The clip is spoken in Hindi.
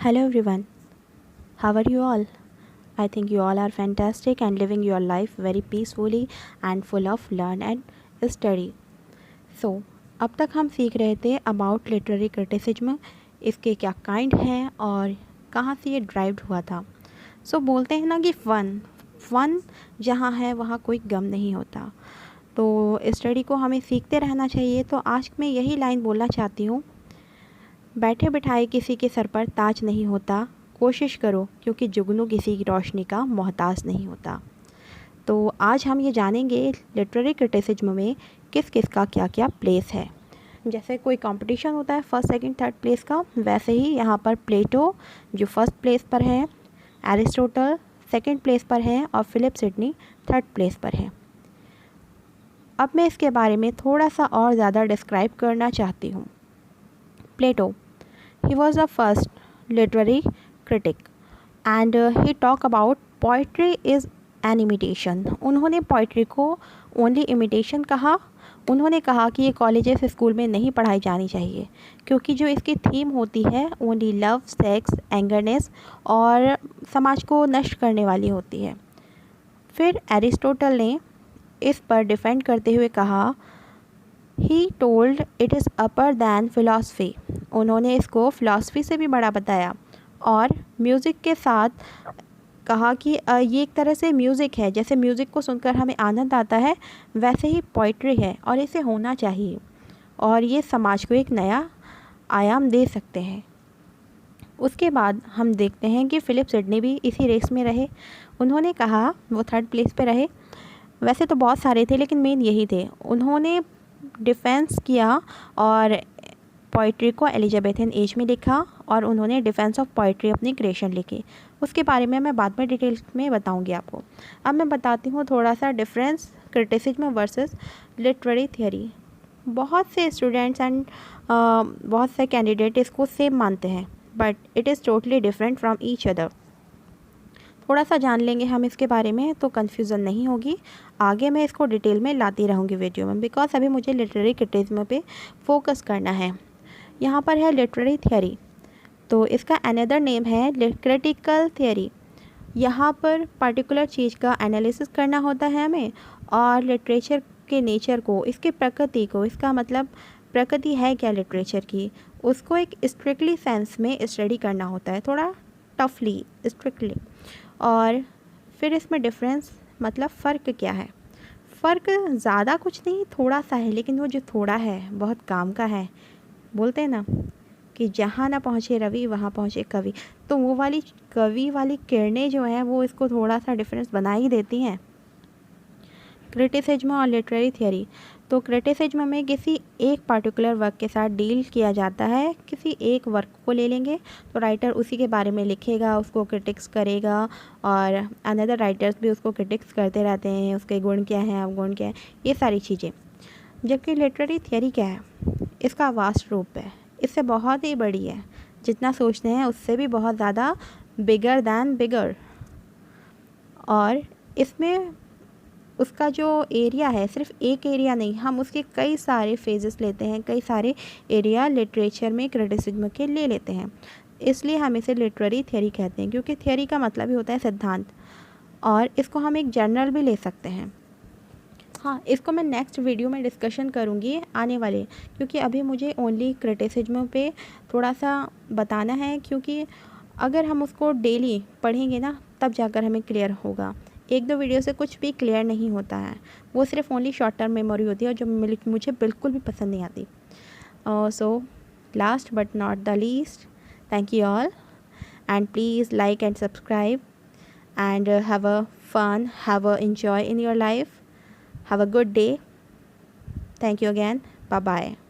Hello everyone, how are you all? I think you all are fantastic and living your life very peacefully and full of learn and study. So, अब तक हम सीख रहे थे अबाउट लिटरेरी क्रिटिसिज्म, इसके क्या काइंड हैं और कहाँ से ये ड्राइव्ड हुआ था. बोलते हैं ना कि फन जहाँ है वहाँ कोई गम नहीं होता. तो स्टडी को हमें सीखते रहना चाहिए. तो आज मैं यही लाइन बोलना चाहती हूँ, बैठे बिठाए किसी के सर पर ताज नहीं होता, कोशिश करो क्योंकि जुगनू किसी की रोशनी का मोहताज नहीं होता. तो आज हम ये जानेंगे लिटरेरी क्रिटिसिज्म में किस किस का क्या क्या प्लेस है. जैसे कोई कंपटीशन होता है फर्स्ट सेकंड थर्ड प्लेस का, वैसे ही यहाँ पर प्लेटो जो फर्स्ट प्लेस पर है, एरिस्टोटल सेकंड प्लेस पर है और फिलिप सिडनी थर्ड प्लेस पर है. अब मैं इसके बारे में थोड़ा सा और ज़्यादा डिस्क्राइब करना चाहती हूँ. प्लेटो, he was the first literary critic and he talked about poetry is an imitation. उन्होंने पोइट्री को ओनली इमिटेशन कहा. उन्होंने कहा कि ये कॉलेजेस स्कूल में नहीं पढ़ाई जानी चाहिए क्योंकि जो इसकी थीम होती है ओनली लव, सेक्स, एंगरनेस और समाज को नष्ट करने वाली होती है. फिर एरिस्टोटल ने इस पर डिफेंड करते हुए कहा, he told it is upper than philosophy. उन्होंने इसको फ़िलासफ़ी से भी बड़ा बताया और म्यूज़िक के साथ कहा कि ये एक तरह से म्यूज़िक है. जैसे म्यूज़िक को सुनकर हमें आनंद आता है वैसे ही पोइट्री है और इसे होना चाहिए और ये समाज को एक नया आयाम दे सकते हैं. उसके बाद हम देखते हैं कि फिलिप सिडनी भी इसी रेस में रहे. उन्होंने कहा, वो थर्ड प्लेस पे रहे. वैसे तो बहुत सारे थे लेकिन मेन यही थे. उन्होंने डिफेंस किया और पोइट्री को एलिजाबेथन एज में लिखा और उन्होंने डिफेंस ऑफ पोइट्री अपनी क्रिएशन लिखी. उसके बारे में मैं बाद में डिटेल में बताऊंगी आपको. अब मैं बताती हूँ थोड़ा सा difference criticism versus literary theory. बहुत से स्टूडेंट्स एंड बहुत से कैंडिडेट इसको सेम मानते हैं but it is totally different from each other. थोड़ा सा जान लेंगे हम इसके बारे में तो कन्फ्यूज़न नहीं होगी. आगे मैं इसको डिटेल में लाती रहूँगी वीडियो में बिकॉज अभी मुझे लिटरेरी क्रिटिसिज्म पे फोकस करना है. यहाँ पर है लिटरेरी थियोरी, तो इसका अनदर नेम है क्रिटिकल थियोरी. यहाँ पर पर्टिकुलर चीज़ का एनालिसिस करना होता है हमें और लिटरेचर के नेचर को, इसके प्रकृति को, इसका मतलब प्रकृति है क्या लिटरेचर की, उसको एक स्ट्रिक्टली सेंस में स्टडी करना होता है, थोड़ा टफली स्ट्रिक्टली. और फिर इसमें डिफरेंस मतलब फ़र्क क्या है. फ़र्क ज़्यादा कुछ नहीं, थोड़ा सा है, लेकिन वो जो थोड़ा है बहुत काम का है. बोलते हैं ना कि जहाँ ना पहुँचे रवि वहाँ पहुँचे कवि. तो वो वाली कवि वाली किरणें जो हैं वो इसको थोड़ा सा डिफरेंस बना ही देती हैं. क्रिटिसिज्म और लिटरेरी थियोरी. तो क्रिटिसिज्म में किसी एक पर्टिकुलर वर्क के साथ डील किया जाता है. किसी एक वर्क को ले लेंगे तो राइटर उसी के बारे में लिखेगा, उसको क्रिटिक्स करेगा और अनदर राइटर्स भी उसको क्रिटिक्स करते रहते हैं, उसके गुण क्या हैं, अवगुण क्या है, ये सारी चीज़ें. जबकि लिटरेरी थियोरी क्या है, इसका वास्ट रूप है, इससे बहुत ही बड़ी है. जितना सोचते हैं उससे भी बहुत ज़्यादा बिगर दैन बिगर. और इसमें उसका जो एरिया है सिर्फ एक एरिया नहीं, हम उसके कई सारे फेजेस लेते हैं, कई सारे एरिया लिटरेचर में क्रिटिसिज्म के ले लेते हैं. इसलिए हम इसे लिटरेरी थियोरी कहते हैं क्योंकि थियोरी का मतलब ही होता है सिद्धांत. और इसको हम एक जर्नल भी ले सकते हैं. हाँ, इसको मैं नेक्स्ट वीडियो में डिस्कशन करूँगी आने वाले, क्योंकि अभी मुझे ओनली क्रिटिसिज्म पे थोड़ा सा बताना है. क्योंकि अगर हम उसको डेली पढ़ेंगे ना तब जाकर हमें क्लियर होगा. एक दो वीडियो से कुछ भी क्लियर नहीं होता है, वो सिर्फ ओनली शॉर्ट टर्म मेमोरी होती है और जो मुझे बिल्कुल भी पसंद नहीं आती. So last but not the least, thank you all and please like and subscribe and have a fun, have a enjoy in your life. Have a good day. Thank you again. Bye bye.